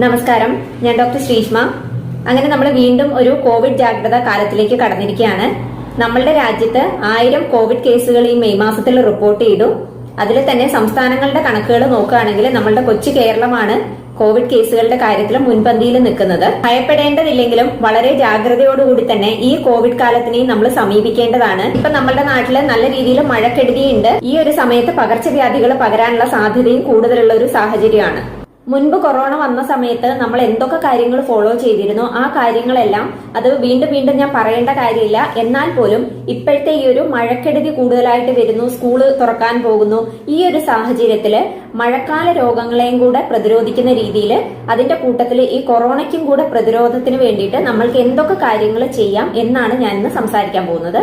നമസ്കാരം, ഞാൻ ഡോക്ടർ ശ്രീഷ്മ. അങ്ങനെ നമ്മൾ വീണ്ടും ഒരു കോവിഡ് ജാഗ്രതാ കാലത്തിലേക്ക് കടന്നിരിക്കുകയാണ്. നമ്മളുടെ രാജ്യത്ത് 1000 കോവിഡ് കേസുകൾ ഈ മെയ് മാസത്തിൽ റിപ്പോർട്ട് ചെയ്തു. അതിൽ തന്നെ സംസ്ഥാനങ്ങളുടെ കണക്കുകൾ നോക്കുകയാണെങ്കിൽ നമ്മളുടെ കൊച്ചു കേരളമാണ് കോവിഡ് കേസുകളുടെ കാര്യത്തിൽ മുൻപന്തിയിൽ നിൽക്കുന്നത്. ഭയപ്പെടേണ്ടതില്ലെങ്കിലും വളരെ ജാഗ്രതയോടുകൂടി തന്നെ ഈ കോവിഡ് കാലത്തിനെയും നമ്മൾ സമീപിക്കേണ്ടതാണ്. ഇപ്പൊ നമ്മളുടെ നാട്ടില് നല്ല രീതിയിൽ മഴക്കെടുതിയുണ്ട്. ഈ ഒരു സമയത്ത് പകർച്ചവ്യാധികൾ പകരാനുള്ള സാധ്യതയും കൂടുതലുള്ള ഒരു സാഹചര്യമാണ്. മുൻപ് കൊറോണ വന്ന സമയത്ത് നമ്മൾ എന്തൊക്കെ കാര്യങ്ങൾ ഫോളോ ചെയ്തിരുന്നോ ആ കാര്യങ്ങളെല്ലാം അത് വീണ്ടും ഞാൻ പറയേണ്ട കാര്യമില്ല. എന്നാൽ പോലും ഇപ്പോഴത്തെ ഈ ഒരു മഴക്കെടുതി കൂടുതലായിട്ട് വരുന്നു, സ്കൂള് തുറക്കാൻ പോകുന്നു. ഈ ഒരു സാഹചര്യത്തില് മഴക്കാല രോഗങ്ങളെയും കൂടെ പ്രതിരോധിക്കുന്ന രീതിയിൽ അതിന്റെ കൂട്ടത്തിൽ ഈ കൊറോണയ്ക്കും കൂടെ പ്രതിരോധത്തിന് വേണ്ടിയിട്ട് നമ്മൾക്ക് എന്തൊക്കെ കാര്യങ്ങൾ ചെയ്യാം എന്നാണ് ഞാൻ ഇന്ന് സംസാരിക്കാൻ പോകുന്നത്.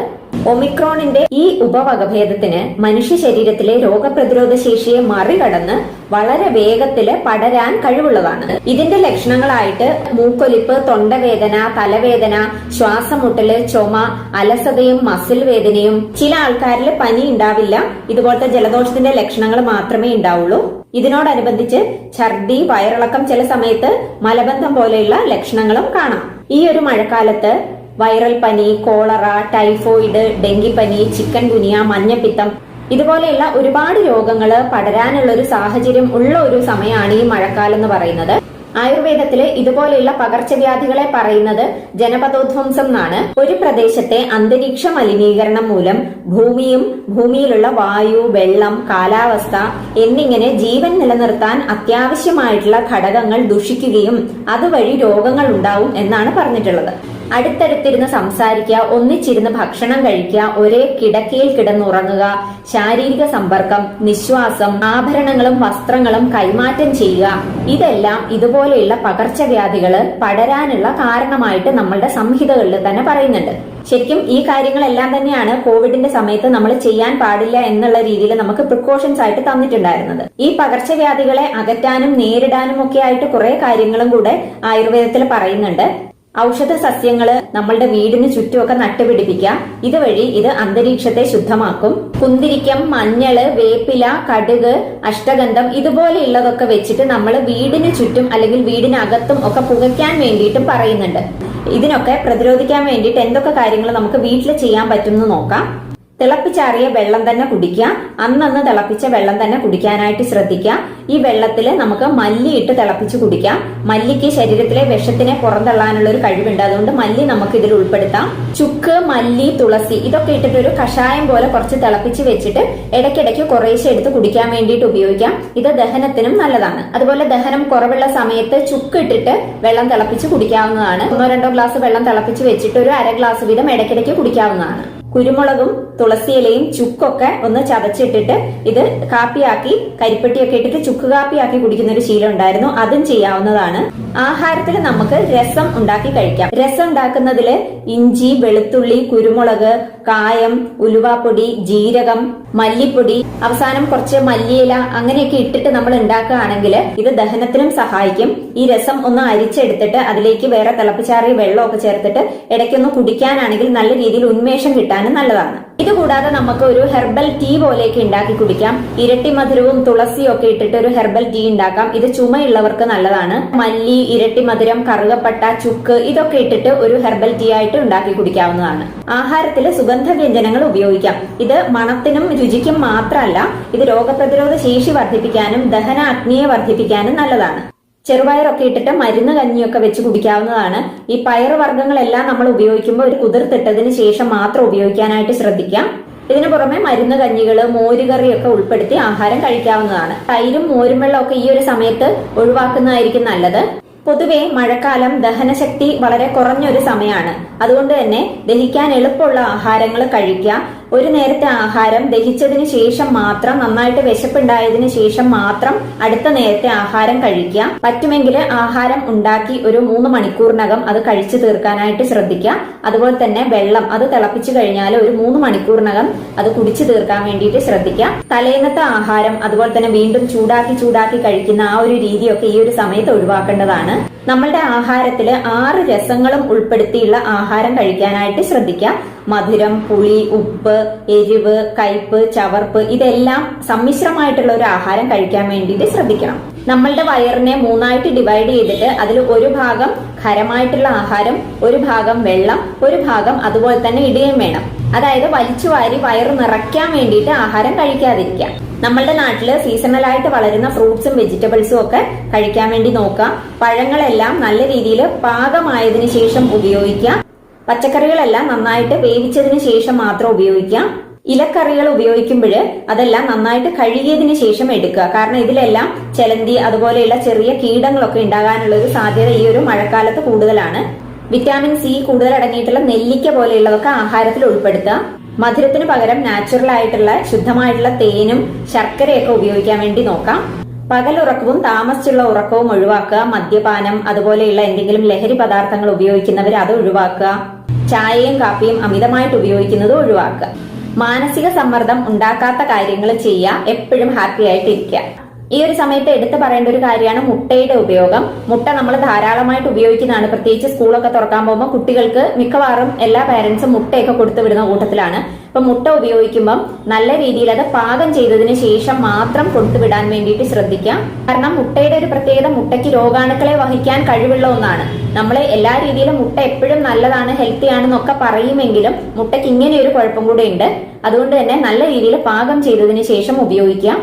ഒമിക്രോണിന്റെ ഈ ഉപവകഭേദത്തിന് മനുഷ്യ ശരീരത്തിലെ രോഗപ്രതിരോധ ശേഷിയെ മറികടന്ന് വളരെ വേഗത്തില് പടരാൻ കഴിവുള്ളതാണ്. ഇതിന്റെ ലക്ഷണങ്ങളായിട്ട് മൂക്കൊലിപ്പ്, തൊണ്ടവേദന, തലവേദന, ശ്വാസമുട്ടല്, ചുമ, അലസതയും മസിൽ വേദനയും, ചില ആൾക്കാരിൽ പനി ഉണ്ടാവില്ല. ഇതുപോലത്തെ ജലദോഷത്തിന്റെ ലക്ഷണങ്ങൾ മാത്രമേ ഉണ്ടാവുള്ളൂ. ഇതിനോടനുബന്ധിച്ച് ഛർദി, വയറിളക്കം, ചില സമയത്ത് മലബന്ധം പോലെയുള്ള ലക്ഷണങ്ങളും കാണാം. ഈ ഒരു മഴക്കാലത്ത് വൈറൽ പനി, കോളറ, ടൈഫോയിഡ്, ഡെങ്കിപ്പനി, ചിക്കൻ ഗുനിയ, മഞ്ഞപ്പിത്തം ഇതുപോലെയുള്ള ഒരുപാട് രോഗങ്ങൾ പടരാനുള്ള ഒരു സാഹചര്യം ഉള്ള ഒരു സമയമാണ് ഈ മഴക്കാലം എന്ന് പറയുന്നത്. ആയുർവേദത്തില് ഇതുപോലെയുള്ള പകർച്ചവ്യാധികളെ പറയുന്നത് ജനപദോധ്വംസം എന്നാണ്. ഒരു പ്രദേശത്തെ അന്തരീക്ഷ മലിനീകരണം മൂലം ഭൂമിയും ഭൂമിയിലുള്ള വായു, വെള്ളം, കാലാവസ്ഥ എന്നിങ്ങനെ ജീവൻ നിലനിർത്താൻ അത്യാവശ്യമായിട്ടുള്ള ഘടകങ്ങൾ ദുഷിക്കുകയും അതുവഴി രോഗങ്ങൾ ഉണ്ടാവും എന്നാണ് പറഞ്ഞിട്ടുള്ളത്. അടുത്തടുത്തിരുന്ന് സംസാരിക്കുക, ഒന്നിച്ചിരുന്ന് ഭക്ഷണം കഴിക്കുക, ഒരേ കിടക്കയിൽ കിടന്നുറങ്ങുക, ശാരീരിക സമ്പർക്കം, നിശ്വാസം, ആഭരണങ്ങളും വസ്ത്രങ്ങളും കൈമാറ്റം ചെയ്യുക, ഇതെല്ലാം ഇതുപോലെയുള്ള പകർച്ചവ്യാധികൾ പടരാനുള്ള കാരണമായിട്ട് നമ്മളുടെ സംഹിതകളിൽ തന്നെ പറയുന്നുണ്ട്. ശരിക്കും ഈ കാര്യങ്ങളെല്ലാം തന്നെയാണ് കോവിഡിന്റെ സമയത്ത് നമ്മൾ ചെയ്യാൻ പാടില്ല എന്നുള്ള രീതിയിൽ നമുക്ക് പ്രിക്കോഷൻസ് ആയിട്ട് തന്നിട്ടുണ്ടായിരുന്നത്. ഈ പകർച്ചവ്യാധികളെ അകറ്റാനും നേരിടാനും ഒക്കെ ആയിട്ട് കുറെ കാര്യങ്ങളും കൂടെ ആയുർവേദത്തിൽ പറയുന്നുണ്ട്. ഔഷധ സസ്യങ്ങള് നമ്മളുടെ വീടിന് ചുറ്റുമൊക്കെ നട്ടുപിടിപ്പിക്കാം. ഇതുവഴി ഇത് അന്തരീക്ഷത്തെ ശുദ്ധമാക്കും. കുന്തിരിക്കം, മഞ്ഞള്, വേപ്പില, കടുക്, അഷ്ടഗന്ധം ഇതുപോലെയുള്ളതൊക്കെ വെച്ചിട്ട് നമ്മൾ വീടിന് ചുറ്റും അല്ലെങ്കിൽ വീടിനകത്തും ഒക്കെ പുകയ്ക്കാൻ വേണ്ടിയിട്ട് പറയുന്നുണ്ട്. ഇതിനൊക്കെ പ്രതിരോധിക്കാൻ വേണ്ടിയിട്ട് എന്തൊക്കെ കാര്യങ്ങൾ നമുക്ക് വീട്ടിൽ ചെയ്യാൻ പറ്റും എന്ന് നോക്കാം. തിളപ്പിച്ചാറിയ വെള്ളം തന്നെ കുടിക്കുക. അന്നന്ന് തിളപ്പിച്ച വെള്ളം തന്നെ കുടിക്കാനായിട്ട് ശ്രദ്ധിക്കുക. ഈ വെള്ളത്തിൽ നമുക്ക് മല്ലി ഇട്ട് തിളപ്പിച്ച് കുടിക്കാം. മല്ലിക്ക് ശരീരത്തിലെ വിഷത്തിനെ പുറന്തള്ളാനുള്ള ഒരു കഴിവുണ്ട്. അതുകൊണ്ട് മല്ലി നമുക്ക് ഇതിൽ ഉൾപ്പെടുത്താം. ചുക്ക്, മല്ലി, തുളസി ഇതൊക്കെ ഇട്ടിട്ട് ഒരു കഷായം പോലെ കുറച്ച് തിളപ്പിച്ച് വെച്ചിട്ട് ഇടയ്ക്കിടയ്ക്ക് കുറേശ്ശെ എടുത്ത് കുടിക്കാൻ വേണ്ടിയിട്ട് ഉപയോഗിക്കാം. ഇത് ദഹനത്തിനും നല്ലതാണ്. അതുപോലെ ദഹനം കുറവുള്ള സമയത്ത് ചുക്ക് ഇട്ടിട്ട് വെള്ളം തിളപ്പിച്ച് കുടിക്കാവുന്നതാണ്. 1-2 ഗ്ലാസ് വെള്ളം തിളപ്പിച്ച് വെച്ചിട്ട് ഒരു 1/2 ഗ്ലാസ് വീതം ഇടയ്ക്കിടയ്ക്ക് കുടിക്കാവുന്നതാണ്. കുരുമുളകും തുളസിയിലയും ചുക്കൊക്കെ ഒന്ന് ചതച്ചിട്ടിട്ട് ഇത് കാപ്പിയാക്കി, കരിപ്പെട്ടിയൊക്കെ ഇട്ടിട്ട് ചുക്ക് കാപ്പിയാക്കി കുടിക്കുന്ന ഒരു ശീലം ഉണ്ടായിരുന്നു. അതും ചെയ്യാവുന്നതാണ്. ആഹാരത്തിൽ നമുക്ക് രസം ഉണ്ടാക്കി കഴിക്കാം. രസം ഉണ്ടാക്കുന്നതില് ഇഞ്ചി, വെളുത്തുള്ളി, കുരുമുളക്, കായം, ഉലുവാപ്പൊടി, ജീരകം, മല്ലിപ്പൊടി, അവസാനം കുറച്ച് മല്ലിയില അങ്ങനെയൊക്കെ ഇട്ടിട്ട് നമ്മൾ ഉണ്ടാക്കുകയാണെങ്കിൽ ഇത് ദഹനത്തിനും സഹായിക്കും. ഈ രസം ഒന്ന് അരിച്ചെടുത്തിട്ട് അതിലേക്ക് വേറെ തിളപ്പിച്ചാറിയ വെള്ളമൊക്കെ ചേർത്തിട്ട് ഇടയ്ക്കൊന്ന് കുടിക്കാനാണെങ്കിൽ നല്ല രീതിയിൽ ഉന്മേഷം കിട്ടാനും നല്ലതാണ്. ഇതുകൂടാതെ നമുക്ക് ഒരു ഹെർബൽ ടീ പോലെയൊക്കെ ഉണ്ടാക്കി കുടിക്കാം. ഇരട്ടി മധുരവും തുളസിയും ഒക്കെ ഇട്ടിട്ട് ഒരു ഹെർബൽ ടീ ഉണ്ടാക്കാം. ഇത് ചുമയുള്ളവർക്ക് നല്ലതാണ്. മല്ലി, ഇരട്ടി മധുരം, കറുകപ്പട്ട, ചുക്ക് ഇതൊക്കെ ഇട്ടിട്ട് ഒരു ഹെർബൽ ടീ ആയിട്ട് ഉണ്ടാക്കി കുടിക്കാവുന്നതാണ്. ആഹാരത്തിൽ സുഗന്ധ വ്യഞ്ജനങ്ങൾ ഉപയോഗിക്കാം. ഇത് മണത്തിനും രുചിക്കും മാത്രമല്ല, ഇത് രോഗപ്രതിരോധ ശേഷി വർദ്ധിപ്പിക്കാനും ദഹന അഗ്നിയെ വർദ്ധിപ്പിക്കാനും നല്ലതാണ്. ചെറുപയറൊക്കെ ഇട്ടിട്ട് മരുന്ന് കഞ്ഞിയൊക്കെ വെച്ച് കുടിക്കാവുന്നതാണ്. ഈ പയറുവർഗ്ഗങ്ങളെല്ലാം നമ്മൾ ഉപയോഗിക്കുമ്പോൾ ഒരു കുതിർത്തിട്ടതിന് ശേഷം മാത്രം ഉപയോഗിക്കാനായിട്ട് ശ്രദ്ധിക്കാം. ഇതിനു പുറമെ മരുന്ന് കഞ്ഞികള്, മോരുകറിയൊക്കെ ഉൾപ്പെടുത്തി ആഹാരം കഴിക്കാവുന്നതാണ്. തൈരും മോരും വെള്ളമൊക്കെ ഈ ഒരു സമയത്ത് ഒഴിവാക്കുന്നതായിരിക്കും നല്ലത്. പൊതുവെ മഴക്കാലം ദഹനശക്തി വളരെ കുറഞ്ഞൊരു സമയമാണ്. അതുകൊണ്ട് തന്നെ ദഹിക്കാൻ എളുപ്പമുള്ള ആഹാരങ്ങൾ കഴിക്കുക. ഒരു നേരത്തെ ആഹാരം ദഹിച്ചതിന് ശേഷം മാത്രം, നന്നായിട്ട് വിശപ്പുണ്ടായതിനു ശേഷം മാത്രം അടുത്ത നേരത്തെ ആഹാരം കഴിക്കുക. പറ്റുമെങ്കിൽ ആഹാരം ഉണ്ടാക്കി ഒരു 3 മണിക്കൂറിനകം അത് കഴിച്ചു തീർക്കാനായിട്ട് ശ്രദ്ധിക്കുക. അതുപോലെ തന്നെ വെള്ളം അത് തിളപ്പിച്ചു കഴിഞ്ഞാൽ ഒരു 3 മണിക്കൂറിനകം അത് കുടിച്ചു തീർക്കാൻ വേണ്ടിയിട്ട് ശ്രദ്ധിക്കുക. തലേന്നത്തെ ആഹാരം അതുപോലെ തന്നെ വീണ്ടും ചൂടാക്കി കഴിക്കുന്ന ആ ഒരു രീതിയൊക്കെ ഈ ഒരു സമയത്ത് ഒഴിവാക്കേണ്ടതാണ്. നമ്മളുടെ ആഹാരത്തില് 6 രസങ്ങളും ഉൾപ്പെടുത്തിയുള്ള ആഹാരം കഴിക്കാനായിട്ട് ശ്രദ്ധിക്കുക. മധുരം, പുളി, ഉപ്പ്, എരിവ്, കയ്പ്, ചവർപ്പ് ഇതെല്ലാം സമ്മിശ്രമായിട്ടുള്ള ഒരു ആഹാരം കഴിക്കാൻ വേണ്ടിയിട്ട് ശ്രദ്ധിക്കണം. നമ്മളുടെ വയറിനെ 3ആയിട്ട് ഡിവൈഡ് ചെയ്തിട്ട് അതിൽ ഒരു ഭാഗം ഖരമായിട്ടുള്ള ആഹാരം, ഒരു ഭാഗം വെള്ളം, ഒരു ഭാഗം അതുപോലെ തന്നെ ഇടുകയും വേണം. അതായത് വലിച്ചു വാരി വയറ് നിറയ്ക്കാൻ വേണ്ടിയിട്ട് ആഹാരം കഴിക്കാതിരിക്കുക. നമ്മളുടെ നാട്ടില് സീസണലായിട്ട് വളരുന്ന ഫ്രൂട്ട്സും വെജിറ്റബിൾസും ഒക്കെ കഴിക്കാൻ വേണ്ടി നോക്കുക. പഴങ്ങളെല്ലാം നല്ല രീതിയിൽ പാകമായതിനു ശേഷം ഉപയോഗിക്കുക. പച്ചക്കറികളെല്ലാം നന്നായിട്ട് വേവിച്ചതിന് ശേഷം മാത്രം ഉപയോഗിക്കാം. ഇലക്കറികൾ ഉപയോഗിക്കുമ്പോൾ അതെല്ലാം നന്നായിട്ട് കഴുകിയതിന് ശേഷം എടുക്കുക. കാരണം ഇതിലെല്ലാം ചെലന്തി അതുപോലെയുള്ള ചെറിയ കീടങ്ങളൊക്കെ ഉണ്ടാകാനുള്ള ഒരു സാധ്യത ഈ ഒരു മഴക്കാലത്ത് കൂടുതലാണ്. വിറ്റാമിൻ സി കൂടുതൽ അടങ്ങിയിട്ടുള്ള നെല്ലിക്ക പോലെയുള്ളതൊക്കെ ആഹാരത്തിൽ ഉൾപ്പെടുത്തുക. മധുരത്തിന് പകരം നാച്ചുറൽ ആയിട്ടുള്ള ശുദ്ധമായിട്ടുള്ള തേനും ശർക്കരയൊക്കെ ഉപയോഗിക്കാൻ വേണ്ടി നോക്കാം. പകലുറക്കവും താമസിച്ചുള്ള ഉറക്കവും ഒഴിവാക്കുക. മദ്യപാനം അതുപോലെയുള്ള എന്തെങ്കിലും ലഹരി പദാർത്ഥങ്ങൾ ഉപയോഗിക്കുന്നവർ അത് ഒഴിവാക്കുക. ചായയും കാപ്പിയും അമിതമായിട്ട് ഉപയോഗിക്കുന്നത് ഒഴിവാക്കുക. മാനസിക സമ്മർദ്ദം ഉണ്ടാക്കാത്ത കാര്യങ്ങൾ ചെയ്യുക. എപ്പോഴും ഹാപ്പി ആയിട്ട് ഇരിക്കുക. ഈ ഒരു സമയത്ത് എടുത്തു പറയേണ്ട ഒരു കാര്യമാണ് മുട്ടയുടെ ഉപയോഗം. മുട്ട നമ്മൾ ധാരാളമായിട്ട് ഉപയോഗിക്കുന്നതാണ്. പ്രത്യേകിച്ച് സ്കൂളൊക്കെ തുറക്കാൻ പോകുമ്പോൾ കുട്ടികൾക്ക് മിക്കവാറും എല്ലാ പേരന്റ്സും മുട്ടയൊക്കെ കൊടുത്തു വിടുന്ന കൂട്ടത്തിലാണ്. അപ്പൊ മുട്ട ഉപയോഗിക്കുമ്പം നല്ല രീതിയിൽ അത് പാകം ചെയ്തതിന് ശേഷം മാത്രം കൊടുത്തുവിടാൻ വേണ്ടിയിട്ട് ശ്രദ്ധിക്കാം. കാരണം മുട്ടയുടെ ഒരു പ്രത്യേകത, മുട്ടയ്ക്ക് രോഗാണുക്കളെ വഹിക്കാൻ കഴിവുള്ള ഒന്നാണ്. നമ്മൾ എല്ലാ രീതിയിലും മുട്ട എപ്പോഴും നല്ലതാണ്, ഹെൽത്തി ആണെന്നൊക്കെ പറയുമെങ്കിലും മുട്ടയ്ക്ക് ഇങ്ങനെ ഒരു കുഴപ്പം കൂടെ ഉണ്ട്. അതുകൊണ്ട് തന്നെ നല്ല രീതിയിൽ പാകം ചെയ്തതിന് ശേഷം ഉപയോഗിക്കാം.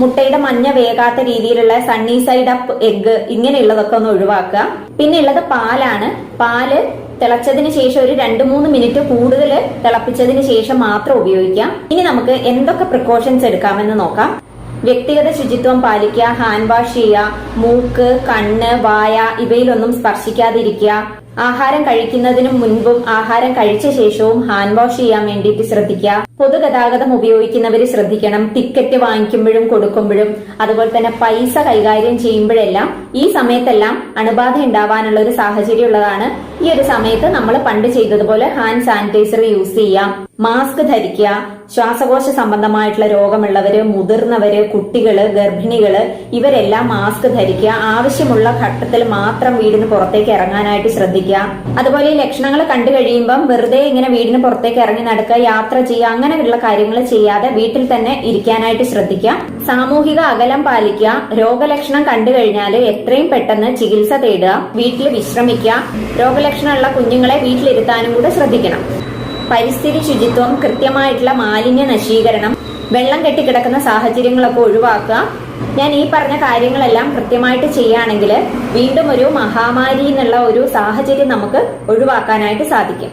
മുട്ടയുടെ മഞ്ഞ വേകാത്ത രീതിയിലുള്ള സണ്ണി സൈഡ് അപ്പ് എഗ് ഇങ്ങനെയുള്ളതൊക്കെ ഒന്ന് ഒഴിവാക്കുക. പിന്നെ ഉള്ളത് പാലാണ്. പാല് തിളച്ചതിന് ശേഷം ഒരു 2-3 മിനിറ്റ് കൂടുതൽ തിളപ്പിച്ചതിന് ശേഷം മാത്രം ഉപയോഗിക്കാം. ഇനി നമുക്ക് എന്തൊക്കെ പ്രിക്കോഷൻസ് എടുക്കാമെന്ന് നോക്കാം. വ്യക്തിഗത ശുചിത്വം പാലിക്കുക, ഹാൻഡ് വാഷ് ചെയ്യുക, മൂക്ക്, കണ്ണ്, വായ ഇവയിലൊന്നും സ്പർശിക്കാതിരിക്കുക. ആഹാരം കഴിക്കുന്നതിന് മുൻപും ആഹാരം കഴിച്ച ശേഷവും ഹാൻഡ് വാഷ് ചെയ്യാൻ വേണ്ടിയിട്ട് ശ്രദ്ധിക്കുക. പൊതുഗതാഗതം ഉപയോഗിക്കുന്നവർ ശ്രദ്ധിക്കണം. ടിക്കറ്റ് വാങ്ങിക്കുമ്പോഴും കൊടുക്കുമ്പോഴും അതുപോലെ തന്നെ പൈസ കൈകാര്യം ചെയ്യുമ്പോഴെല്ലാം ഈ സമയത്തെല്ലാം അണുബാധ ഉണ്ടാവാനുള്ള ഒരു സാഹചര്യം ഉള്ളതാണ്. ഈ ഒരു സമയത്ത് നമ്മൾ പണ്ട് ചെയ്തതുപോലെ ഹാൻഡ് സാനിറ്റൈസർ യൂസ് ചെയ്യാം. മാസ്ക് ധരിക്കുക. ശ്വാസകോശ സംബന്ധമായിട്ടുള്ള രോഗമുള്ളവര്, മുതിർന്നവര്, കുട്ടികള്, ഗർഭിണികള് ഇവരെല്ലാം മാസ്ക് ധരിക്കുക. ആവശ്യമുള്ള ഘട്ടത്തിൽ മാത്രം വീടിന് പുറത്തേക്ക് ഇറങ്ങാനായിട്ട് ശ്രദ്ധിക്കുക. അതുപോലെ ഈ ലക്ഷണങ്ങൾ കണ്ടു കഴിയുമ്പം വെറുതെ ഇങ്ങനെ വീടിന് പുറത്തേക്ക് ഇറങ്ങി നടക്കുക, യാത്ര ചെയ്യുക, അങ്ങനെയുള്ള കാര്യങ്ങൾ ചെയ്യാതെ വീട്ടിൽ തന്നെ ഇരിക്കാനായിട്ട് ശ്രദ്ധിക്കുക. സാമൂഹിക അകലം പാലിക്കുക. രോഗലക്ഷണം കണ്ടു കഴിഞ്ഞാൽ എത്രയും പെട്ടെന്ന് ചികിത്സ തേടുക. വീട്ടിൽ വിശ്രമിക്കുക. രോഗലക്ഷണമുള്ള കുഞ്ഞുങ്ങളെ വീട്ടിലിരുത്താനും കൂടെ ശ്രദ്ധിക്കണം. പരിസ്ഥിതി ശുചിത്വം, കൃത്യമായിട്ടുള്ള മാലിന്യ നശീകരണം, വെള്ളം കെട്ടിക്കിടക്കുന്ന സാഹചര്യങ്ങളൊക്കെ ഒഴിവാക്കുക. ഞാൻ ഈ പറഞ്ഞ കാര്യങ്ങളെല്ലാം കൃത്യമായിട്ട് ചെയ്യുകയാണെങ്കിൽ വീണ്ടും ഒരു മഹാമാരി എന്നുള്ള ഒരു സാഹചര്യം നമുക്ക് ഒഴിവാക്കാനായിട്ട് സാധിക്കും.